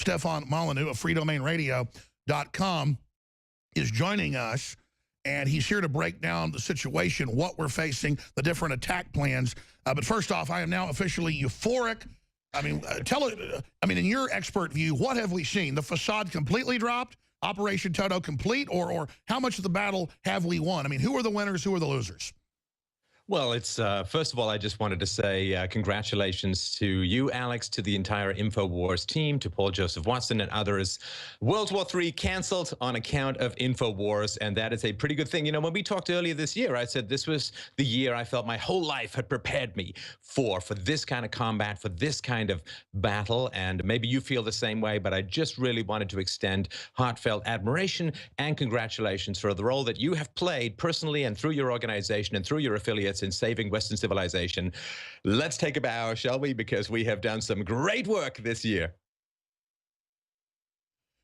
Stefan Molyneux of freedomainradio.com is joining us, and he's here to break down the situation, what we're facing, the different attack plans. But first off, I am now officially euphoric. I mean, in your expert view, what have we seen? The facade completely dropped? Operation Toto complete? Or how much of the battle have we won? I mean, who are the winners? Who are the losers? Well, it's first of all, I just wanted to say congratulations to you, Alex, to the entire InfoWars team, to Paul Joseph Watson and others. World War III canceled on account of InfoWars, and that is a pretty good thing. You know, when we talked earlier this year, I said this was the year I felt my whole life had prepared me for this kind of combat, for this kind of battle, and maybe you feel the same way, but I just really wanted to extend heartfelt admiration and congratulations for the role that you have played personally and through your organization and through your affiliates in saving Western civilization. Let's take a bow, shall we? Because we have done some great work this year.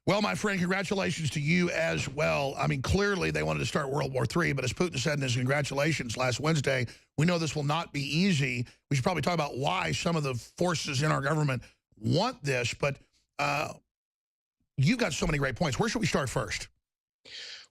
Well, my friend, congratulations to you as well. I mean, clearly they wanted to start World War III, but as Putin said in his congratulations last Wednesday, we know this will not be easy. We should probably talk about why some of the forces in our government want this, but you've got so many great points. Where should we start first?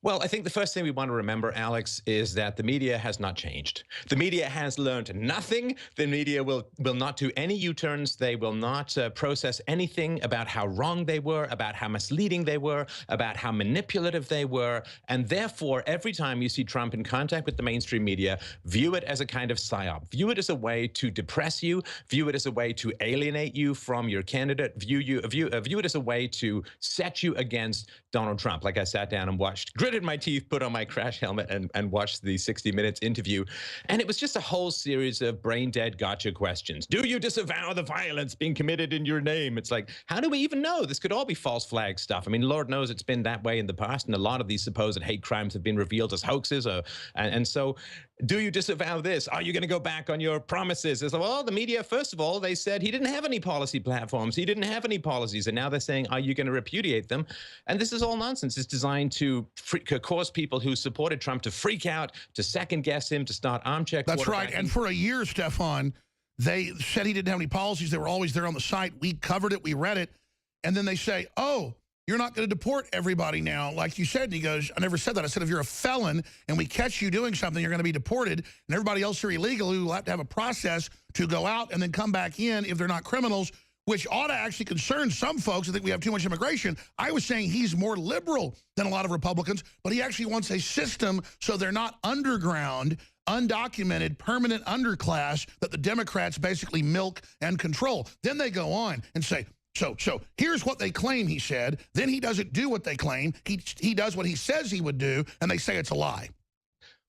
Well, I think the first thing we want to remember, Alex, is that the media has not changed. The media has learned nothing. The media will not do any U-turns. They will not process anything about how wrong they were, about how misleading they were, about how manipulative they were. And therefore, every time you see Trump in contact with the mainstream media, view it as a kind of psyop. View it as a way to depress you. View it as a way to alienate you from your candidate. View it as a way to set you against Donald Trump. Like I sat down and watched, gritted my teeth, put on my crash helmet, and watched the 60 Minutes interview. And it was just a whole series of brain-dead gotcha questions. Do you disavow the violence being committed in your name? It's like, how do we even know? This could all be false flag stuff. I mean, Lord knows it's been that way in the past, and a lot of these supposed hate crimes have been revealed as hoaxes. And so, do you disavow this? Are you going to go back on your promises? It's like, well, the media, first of all, they said he didn't have any policy platforms. He didn't have any policies. And now they're saying, are you going to repudiate them? And this is all nonsense. It's designed to cause people who supported Trump to freak out, to second guess him, to start armchair quarterbacking. That's right. And for a year, Stefan, they said he didn't have any policies. They were always there on the site. We covered it. We read it. And then they say, oh, you're not going to deport everybody now, like you said. And he goes, I never said that. I said, if you're a felon and we catch you doing something, you're going to be deported. And everybody else who are illegal, who will have to have a process to go out and then come back in if they're not criminals, which ought to actually concern some folks. I think we have too much immigration. I was saying he's more liberal than a lot of Republicans, but he actually wants a system so they're not underground, undocumented, permanent underclass that the Democrats basically milk and control. Then they go on and say, so here's what they claim he said. Then he doesn't do what they claim. He does what he says he would do, and they say it's a lie.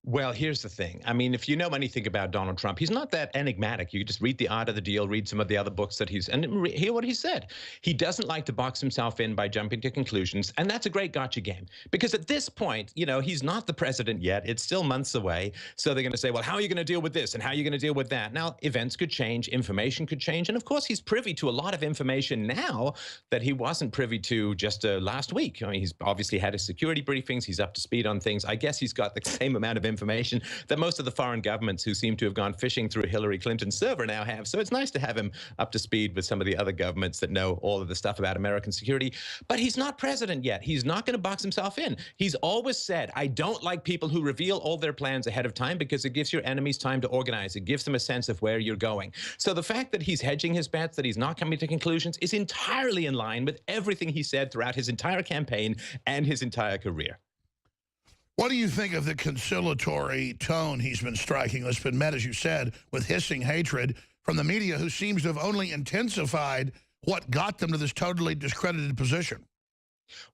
Well, here's the thing. I mean, if you know anything about Donald Trump, he's not that enigmatic. You just read The Art of the Deal, read some of the other books that and hear what he said. He doesn't like to box himself in by jumping to conclusions, and that's a great gotcha game. Because at this point, you know, he's not the president yet. It's still months away. So they're going to say, well, how are you going to deal with this? And how are you going to deal with that? Now, events could change, information could change. And of course, he's privy to a lot of information now that he wasn't privy to just last week. I mean, he's obviously had his security briefings. He's up to speed on things. I guess he's got the same amount of information that most of the foreign governments who seem to have gone fishing through Hillary Clinton's server now have. So it's nice to have him up to speed with some of the other governments that know all of the stuff about American security. But he's not president yet. He's not going to box himself in. He's always said, I don't like people who reveal all their plans ahead of time because it gives your enemies time to organize. It gives them a sense of where you're going. So the fact that he's hedging his bets, that he's not coming to conclusions, is entirely in line with everything he said throughout his entire campaign and his entire career. What do you think of the conciliatory tone he's been striking that's been met, as you said, with hissing hatred from the media, who seems to have only intensified what got them to this totally discredited position?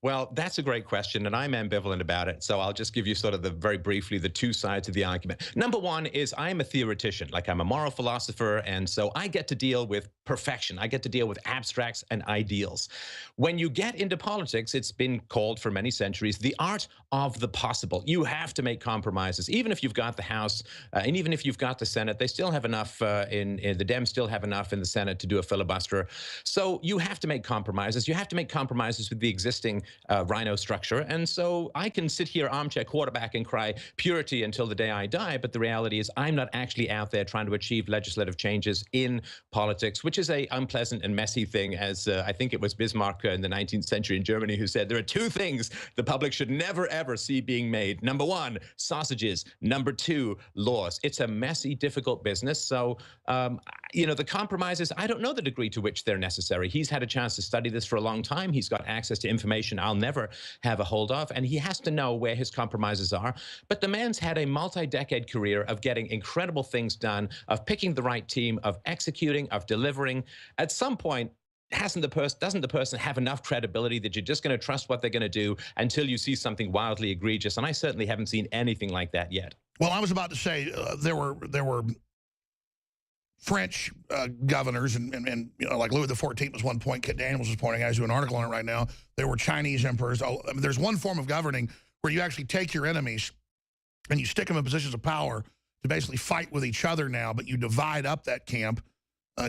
Well, that's a great question, and I'm ambivalent about it. So I'll just give you sort of very briefly the two sides of the argument. Number one is I'm a theoretician, like I'm a moral philosopher, and so I get to deal with perfection. I get to deal with abstracts and ideals. When you get into politics, it's been called for many centuries the art of the possible. You have to make compromises. Even if you've got the House and even if you've got the Senate, they still have enough in the Dems still have enough in the Senate to do a filibuster. So you have to make compromises. You have to make compromises with the existing rhino structure. And so I can sit here armchair quarterback and cry purity until the day I die. But the reality is I'm not actually out there trying to achieve legislative changes in politics, which is a unpleasant and messy thing, as I think it was Bismarck in the 19th century in Germany who said there are two things the public should never, ever see being made. Number one, sausages. Number two, laws. It's a messy, difficult business. So, you know, the compromises, I don't know the degree to which they're necessary. He's had a chance to study this for a long time. He's got access to information I'll never have a hold of, and he has to know where his compromises are. But the man's had a multi-decade career of getting incredible things done, of picking the right team, of executing, of delivering. At some point, doesn't the person have enough credibility that you're just going to trust what they're going to do until you see something wildly egregious? And I certainly haven't seen anything like that yet. Well, I was about to say there were French governors, and you know, like Louis XIV was one point. Kit Daniels was pointing out, he's doing an article on it right now. There were Chinese emperors. I mean, there's one form of governing where you actually take your enemies and you stick them in positions of power to basically fight with each other now, but you divide up that camp.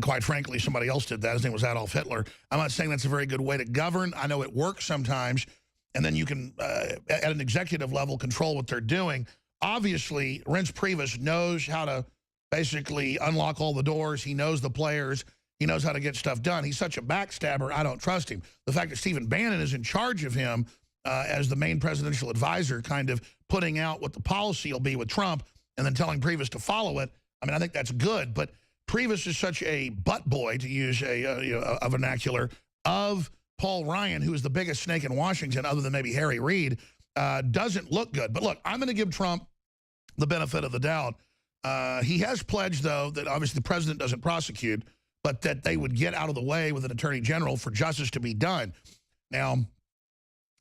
Quite frankly, somebody else did that. His name was Adolf Hitler. I'm not saying that's a very good way to govern. I know it works sometimes, and then you can, at an executive level, control what they're doing. Obviously, Reince Priebus knows how to basically unlock all the doors. He knows the players. He knows how to get stuff done. He's such a backstabber, I don't trust him. The fact that Stephen Bannon is in charge of him as the main presidential advisor, kind of putting out what the policy will be with Trump and then telling Priebus to follow it, I mean, I think that's good. But Priebus is such a butt boy, to use a vernacular, of Paul Ryan, who is the biggest snake in Washington other than maybe Harry Reid, doesn't look good. But look, I'm going to give Trump the benefit of the doubt. He has pledged, though, that obviously the president doesn't prosecute, but that they would get out of the way with an attorney general for justice to be done. Now,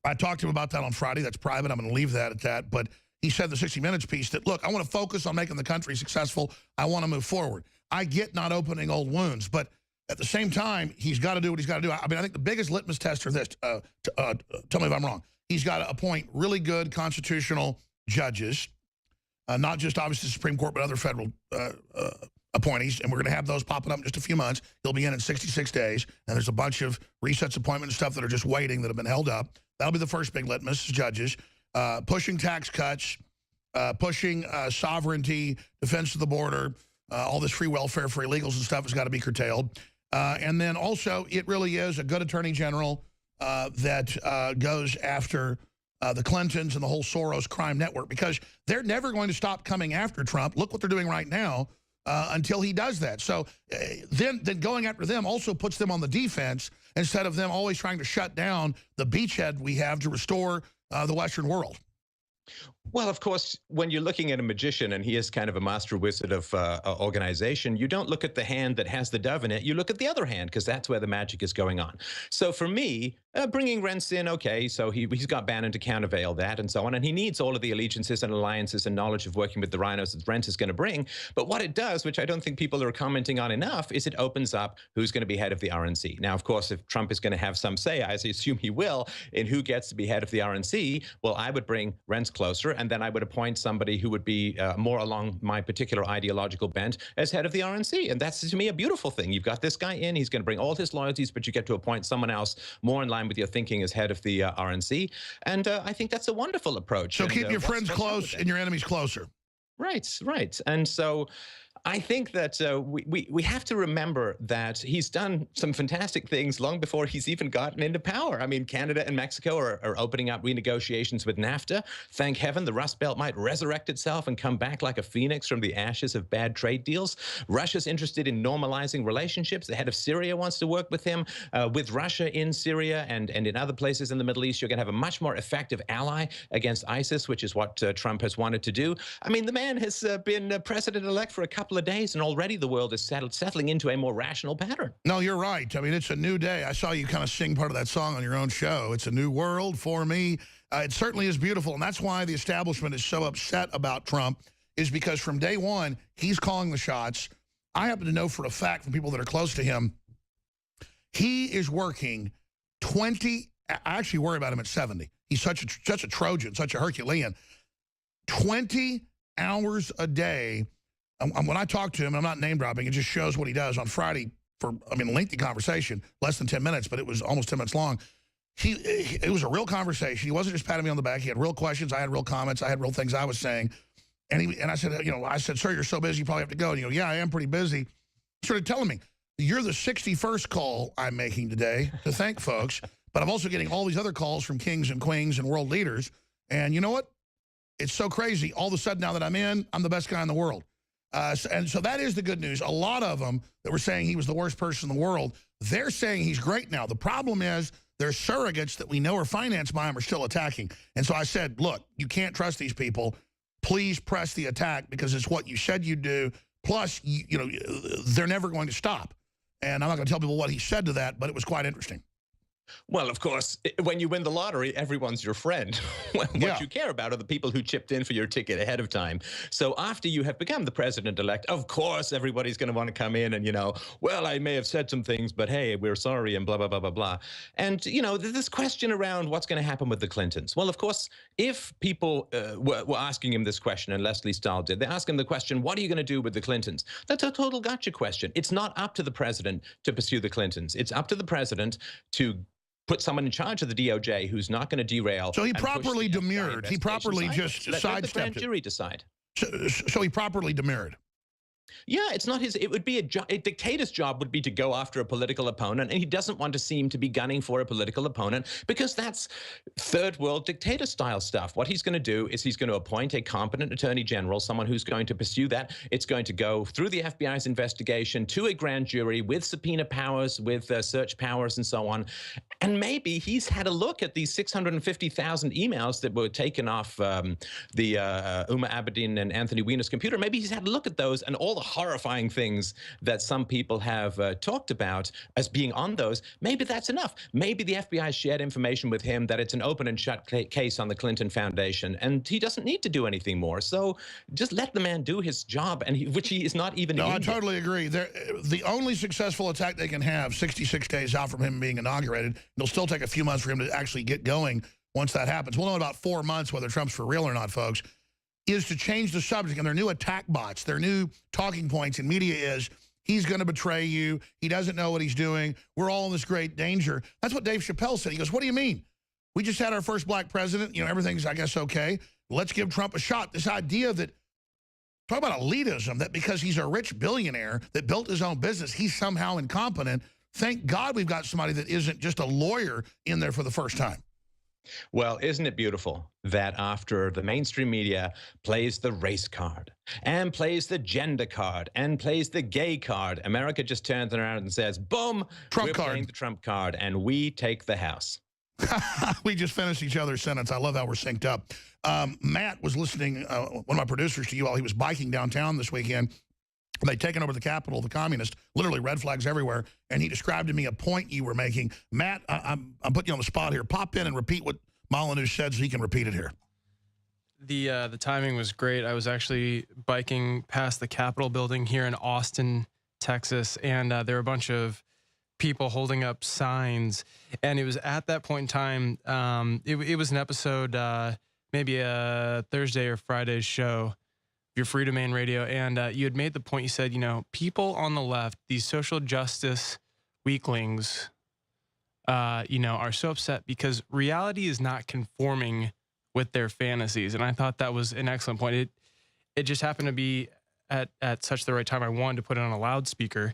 I talked to him about that on Friday. That's private. I'm going to leave that at that. But he said in the 60 Minutes piece that, look, I want to focus on making the country successful. I want to move forward. I get not opening old wounds, but at the same time, he's got to do what he's got to do. I mean, I think the biggest litmus test for this, tell me if I'm wrong, he's got to appoint really good constitutional judges, not just obviously the Supreme Court, but other federal appointees, and we're going to have those popping up in just a few months. He'll be in 66 days, and there's a bunch of resets, appointment and stuff that are just waiting that have been held up. That'll be the first big litmus, judges. Pushing tax cuts, pushing sovereignty, defense of the border, all this free welfare for illegals and stuff has got to be curtailed. And then also, it really is a good attorney general that goes after the Clintons and the whole Soros crime network, because they're never going to stop coming after Trump. Look what they're doing right now until he does that. So then going after them also puts them on the defense instead of them always trying to shut down the beachhead we have to restore the Western world. Well, of course, when you're looking at a magician and he is kind of a master wizard of organization, you don't look at the hand that has the dove in it. You look at the other hand, because that's where the magic is going on. So for me, bringing Reince in, okay, so he's got Bannon to countervail that and so on. And he needs all of the allegiances and alliances and knowledge of working with the rhinos that Reince is going to bring. But what it does, which I don't think people are commenting on enough, is it opens up who's going to be head of the RNC. Now, of course, if Trump is going to have some say, as I assume he will, in who gets to be head of the RNC, well, I would bring Reince closer, and then I would appoint somebody who would be more along my particular ideological bent as head of the RNC. And that's, to me, a beautiful thing. You've got this guy in, he's going to bring all his loyalties, but you get to appoint someone else more in line with your thinking as head of the RNC. And I think that's a wonderful approach. So keep your friends close and your enemies closer. Right, right. And so I think that we have to remember that he's done some fantastic things long before he's even gotten into power. I mean, Canada and Mexico are opening up renegotiations with NAFTA. Thank heaven the Rust Belt might resurrect itself and come back like a phoenix from the ashes of bad trade deals. Russia's interested in normalizing relationships. The head of Syria wants to work with him. With Russia in Syria and in other places in the Middle East, you're going to have a much more effective ally against ISIS, which is what Trump has wanted to do. I mean, the man has been president-elect for a couple of days, and already the world is settling into a more rational pattern. No, you're right. I mean, it's a new day. I saw you kind of sing part of that song on your own show. It's a new world for me. It certainly is beautiful, and that's why the establishment is so upset about Trump, is because from day one, he's calling the shots. I happen to know for a fact from people that are close to him He is working 20, I actually worry about him at 70. He's such a Trojan, such a Herculean. 20 hours a day. And when I talk to him, I'm not name dropping, it just shows what he does on Friday for, I mean, a lengthy conversation, less than 10 minutes, but it was almost 10 minutes long. It was a real conversation. He wasn't just patting me on the back. He had real questions. I had real comments. I had real things I was saying. And I said, I said, sir, you're so busy, you probably have to go. And he goes, yeah, I am pretty busy. He started telling me, you're the 61st call I'm making today to thank folks, but I'm also getting all these other calls from kings and queens and world leaders. And you know what? It's so crazy. All of a sudden, now that I'm in, I'm the best guy in the world. And so that is the good news. A lot of them that were saying he was the worst person in the world, they're saying he's great now. The problem is there's surrogates that we know are financed by him are still attacking. And so I said, look, you can't trust these people. Please press the attack because it's what you said you'd do. Plus, they're never going to stop. And I'm not going to tell people what he said to that, but it was quite interesting. Well, of course, when you win the lottery, everyone's your friend. What you care about are the people who chipped in for your ticket ahead of time. So after you have become the president-elect, of course, everybody's going to want to come in and, well, I may have said some things, but hey, we're sorry and blah, blah, blah, blah, blah. And, this question around what's going to happen with the Clintons. Well, of course, if people were asking him this question, and Leslie Stahl did, they asked him the question, what are you going to do with the Clintons? That's a total gotcha question. It's not up to the president to pursue the Clintons. It's up to the president to put someone in charge of the DOJ who's not going to derail. So he properly demurred. He properly just sidestepped it. Let the grand jury decide. So he properly demurred. Yeah, it's not his. It would be a dictator's job would be to go after a political opponent, and he doesn't want to seem to be gunning for a political opponent because that's third world dictator style stuff. What he's going to do is he's going to appoint a competent attorney general, someone who's going to pursue that. It's going to go through the FBI's investigation to a grand jury with subpoena powers, with search powers, and so on. And maybe he's had a look at these 650,000 emails that were taken off the Uma Abedin and Anthony Weiner's computer. Maybe he's had a look at those and all the horrifying things that some people have talked about as being on those. Maybe that's enough. Maybe the FBI shared information with him that it's an open and shut case on the Clinton Foundation, and he doesn't need to do anything more. So just let the man do his job, and which he is not even. No, I totally agree. The only successful attack they can have, 66 days out from him being inaugurated, it'll still take a few months for him to actually get going once that happens. We'll know in about 4 months whether Trump's for real or not, folks, is to change the subject. And their new attack bots, their new talking points in media is, he's going to betray you. He doesn't know what he's doing. We're all in this great danger. That's what Dave Chappelle said. He goes, what do you mean? We just had our first black president. Everything's, I guess, okay. Let's give Trump a shot. This idea that, talk about elitism, that because he's a rich billionaire that built his own business, he's somehow incompetent. Thank God we've got somebody that isn't just a lawyer in there for the first time. Well, isn't it beautiful that after the mainstream media plays the race card and plays the gender card and plays the gay card, America just turns around and says, boom, we're playing the Trump card, and we take the House. We just finished each other's sentence. I love how we're synced up. Matt was listening, one of my producers, to you while he was biking downtown this weekend. They'd taken over the capital of the communists, literally red flags everywhere, and he described to me a point you were making. Matt, I'm putting you on the spot here. Pop in and repeat what Molyneux said so he can repeat it here. The timing was great. I was actually biking past the Capitol building here in Austin, Texas, and there were a bunch of people holding up signs, and it was at that point in time, it was an episode, maybe a Thursday or Friday show, your Free Domain Radio, and you had made the point, you said, people on the left, these social justice weaklings, are so upset because reality is not conforming with their fantasies. And I thought that was an excellent point. It just happened to be at such the right time. I wanted to put it on a loudspeaker,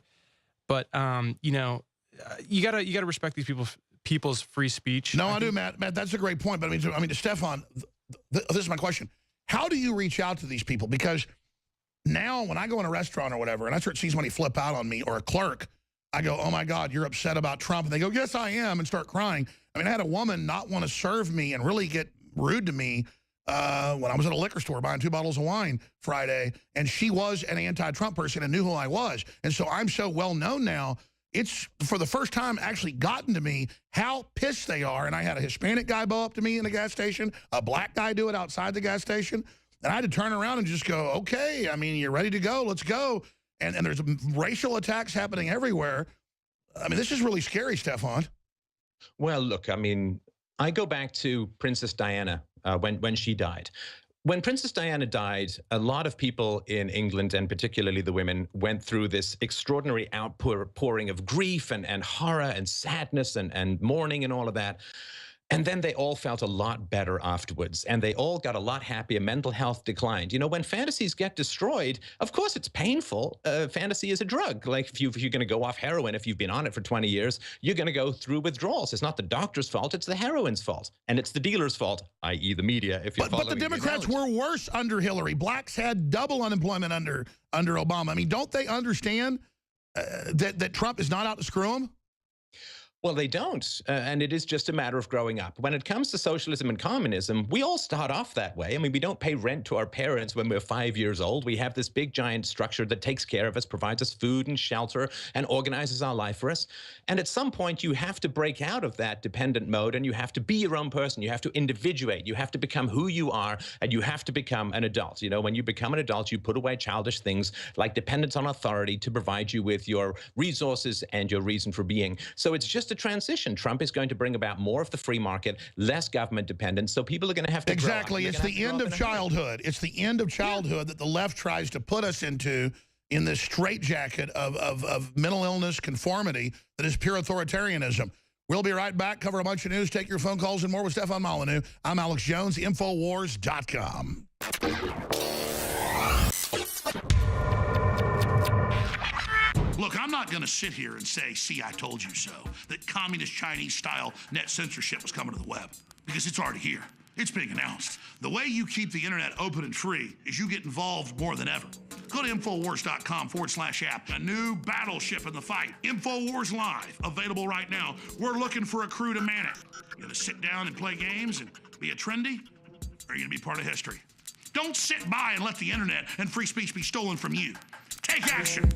but you gotta respect these people's free speech. No, I do, Matt. Matt, that's a great point. But I mean, to Stefan, this is my question. How do you reach out to these people? Because now when I go in a restaurant or whatever, and I start seeing somebody flip out on me, or a clerk, I go, oh my God, you're upset about Trump. And they go, yes, I am, and start crying. I mean, I had a woman not want to serve me and really get rude to me when I was at a liquor store buying 2 bottles of wine Friday, and she was an anti-Trump person and knew who I was. And so I'm so well known now, it's for the first time actually gotten to me how pissed they are. And I had a Hispanic guy bow up to me in the gas station, a black guy do it outside the gas station. And I had to turn around and just go, okay, I mean, you're ready to go, let's go. And there's racial attacks happening everywhere. I mean, this is really scary, Stefan. Well, look, I mean, I go back to Princess Diana when she died. When Princess Diana died, a lot of people in England, and particularly the women, went through this extraordinary outpouring of grief and horror and sadness and mourning and all of that. And then they all felt a lot better afterwards, and they all got a lot happier. Mental health declined. You know, when fantasies get destroyed, of course it's painful. Fantasy is a drug. Like if you're going to go off heroin, if you've been on it for 20 years, you're going to go through withdrawals. It's not the doctor's fault, it's the heroin's fault. And it's the dealer's fault, i.e. the media, if you're But the Democrats were worse under Hillary. Blacks had double unemployment under Obama. I mean, don't they understand that Trump is not out to screw them? Well, they don't, and it is just a matter of growing up. When it comes to socialism and communism, we all start off that way. I mean, we don't pay rent to our parents when we're 5 years old. We have this big, giant structure that takes care of us, provides us food and shelter, and organizes our life for us. And at some point, you have to break out of that dependent mode, and you have to be your own person. You have to individuate. You have to become who you are, and you have to become an adult. You know, when you become an adult, you put away childish things like dependence on authority to provide you with your resources and your reason for being. So it's just a transition. Trump is going to bring about more of the free market, less government dependence, so people are going to have to Exactly. It's the end of childhood. It's the end of childhood that the left tries to put us into in this straitjacket of mental illness conformity that is pure authoritarianism. We'll be right back, cover a bunch of news, take your phone calls and more with Stefan Molyneux. I'm Alex Jones, Infowars.com. Look, I'm not going to sit here and say, see, I told you so, that communist Chinese-style net censorship was coming to the web, because it's already here. It's being announced. The way you keep the internet open and free is you get involved more than ever. Go to Infowars.com/app. A new battleship in the fight. Infowars Live, available right now. We're looking for a crew to man it. You going to sit down and play games and be a trendy? Or are you going to be part of history? Don't sit by and let the internet and free speech be stolen from you. Take action.